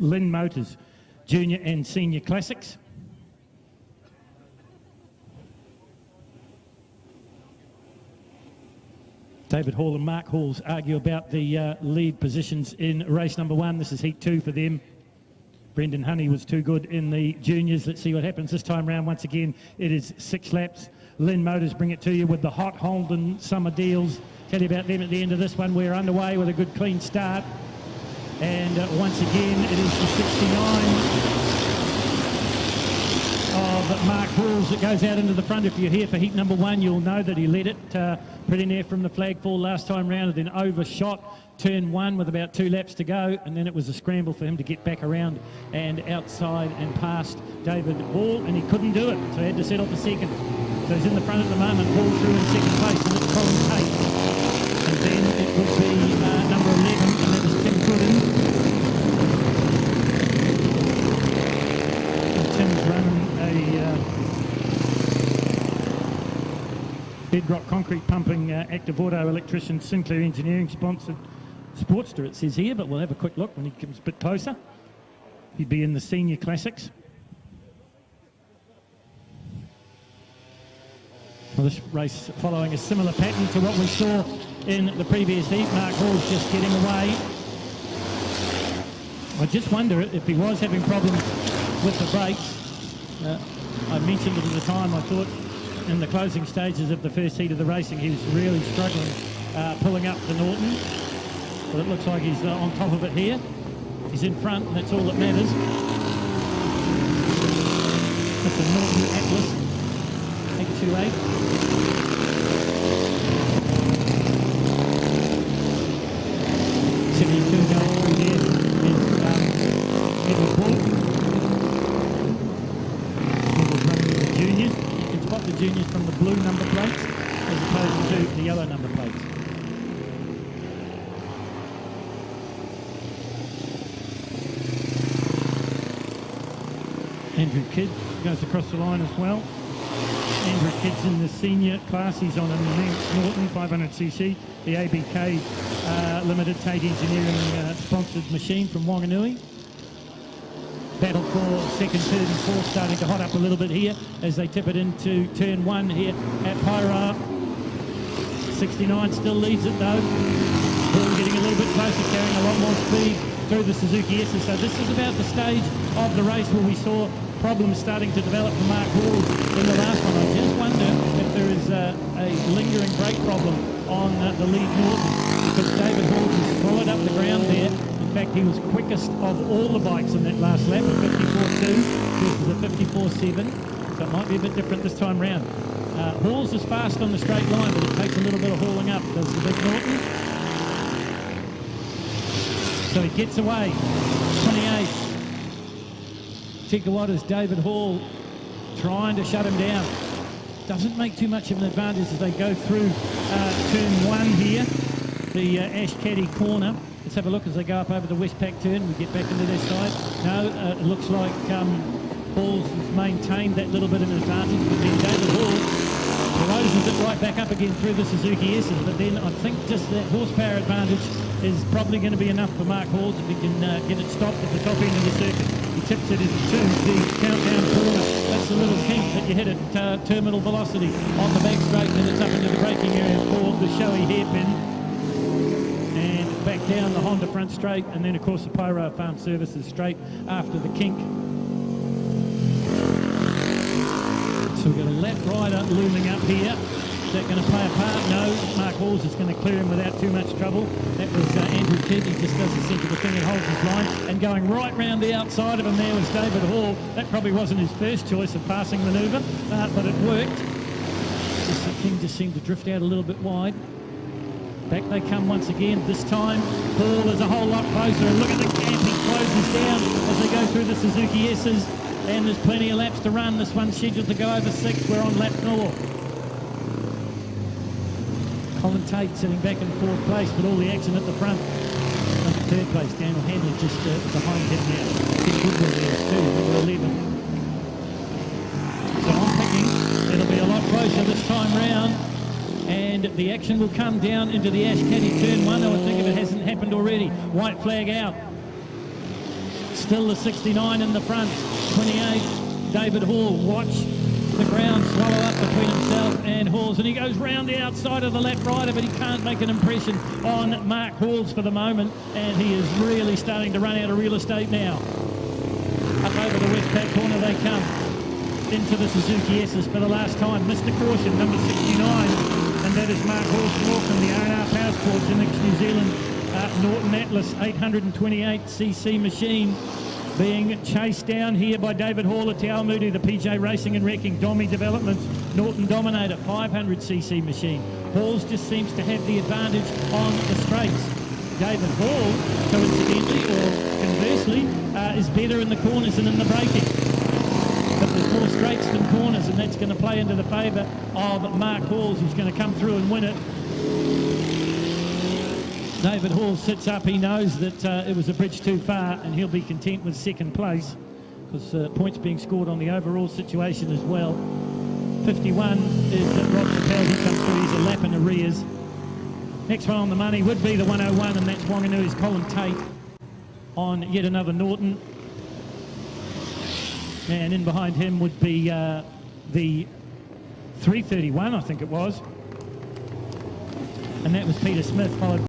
Lynn Motors, Junior and Senior Classics. David Hall and Mark Halls argue about the lead positions in race number 1. This is heat 2 for them. Brendan Honey was too good in the juniors. Let's see what happens this time round. Once again, it is 6 laps. Lynn Motors bring it to you with the hot Holden summer deals. Tell you about them at the end of this one. We're underway with a good clean start. And once again, it is the 69 of Mark Halls that goes out into the front. If you're here for heat number 1, you'll know that he led it pretty near from the flag fall last time round, and then overshot turn 1 with about 2 laps to go, and then it was a scramble for him to get back around and outside and past David Hall, and he couldn't do it, so he had to set off a second. So he's in the front at the moment. Hall through in second place, and it's Colin Tate. And then it would be number 11, and that was Tim Gooden. Tim's running a bedrock concrete pumping active auto electrician Sinclair Engineering sponsored Sportster, it says here, but we'll have a quick look when he comes a bit closer. He'd be in the Senior Classics. Well, this race following a similar pattern to what we saw in the previous heat. Mark Hall's just getting away. I just wonder if he was having problems with the brakes. I mentioned it at the time. I thought in the closing stages of the first heat of the racing he was really struggling pulling up the Norton. But it looks like he's on top of it here. He's in front, and that's all that matters. That's a Norton Atlas 828. Going through there is Edward Bull. Edward running with the juniors. You can spot the juniors from the blue number plates as opposed to the yellow number plates. Andrew Kidd goes across the line as well. Andrew Kidd's in the senior class. He's on a Manx Norton 500cc, the ABK Limited Tate Engineering sponsored machine from Wanganui. Battle for second, third and fourth starting to hot up a little bit here as they tip it into turn 1 here at Paeroa. 69 still leads it though. Ball getting a little bit closer, carrying a lot more speed through the Suzuki S. So this is about the stage of the race where we saw problems starting to develop for Mark Hall in the last one. I just wonder if there is a lingering brake problem on the lead Norton, because David Hall just followed up the ground there. In fact, he was quickest of all the bikes in that last lap, a 54.2 versus a 54.7. So it might be a bit different this time round. Hall's is fast on the straight line, but it takes a little bit of hauling up, does the big Norton. So he gets away, 28. Tikawata's David Hall trying to shut him down. Doesn't make too much of an advantage as they go through turn 1 here, the Ash Caddy corner. Let's have a look as they go up over the Westpac turn. We get back into their side. No, it looks like Hall's maintained that little bit of an advantage, but then David Hall closes it right back up again through the Suzuki S's. But then I think just that horsepower advantage is probably going to be enough for Mark Halls if he can get it stopped at the top end of the circuit. He tips it into the countdown corner. That's the little kink that you hit at terminal velocity on the back straight, and it's up into the braking area for the showy hairpin. And back down the Honda front straight, and then of course the Paeroa Farm Services straight after the kink. So we've got a lap rider looming up here. Is that going to play a part? No. Mark Halls is going to clear him without too much trouble. That was Andrew Kidd. He just does the sensible thing and holds his line. And going right round the outside of him there was David Hall. That probably wasn't his first choice of passing manoeuvre, but it worked. Just the thing just seemed to drift out a little bit wide. Back they come once again. This time, Hall is a whole lot closer. And look at the gap he closes down as they go through the Suzuki S's. And there's plenty of laps to run. This one's scheduled to go over 6. We're on lap 4. Colin Tate sitting back in 4th place, but all the action at the front. Up in 3rd place, Daniel Handley just behind him now. Big Goodwin there too, number 11. So I'm picking it'll be a lot closer this time round. And the action will come down into the Ash Caddy turn 1. I would think if it hasn't happened already. White flag out. Still the 69 in the front. 28, David Hall. Watch the ground swallow up between himself and Halls, and he goes round the outside of the left rider, but he can't make an impression on Mark Halls for the moment, and he is really starting to run out of real estate now. Up over the west back corner they come into the Suzuki S's for the last time. Mr. Caution, number 69, and that is Mark Halls from Auckland, the R&R Power Sports Index New Zealand Norton Atlas 828cc machine, being chased down here by David Hall at Te Awamutu, the PJ Racing and Wrecking, Dommy Developments, Norton Dominator, 500cc machine. Halls just seems to have the advantage on the straights. David Hall, coincidentally or conversely, is better in the corners than in the braking. But there's more straights than corners, and that's going to play into the favour of Mark Halls, who's going to come through and win it. David Hall sits up. He knows that it was a bridge too far, and he'll be content with second place because points being scored on the overall situation as well. 51 is Rob Chappelle. He comes through. He's a lap in arrears. Next one on the money would be the 101, and that's Wanganui's Colin Tate on yet another Norton. And in behind him would be the 331, I think it was. And that was Peter Smith, followed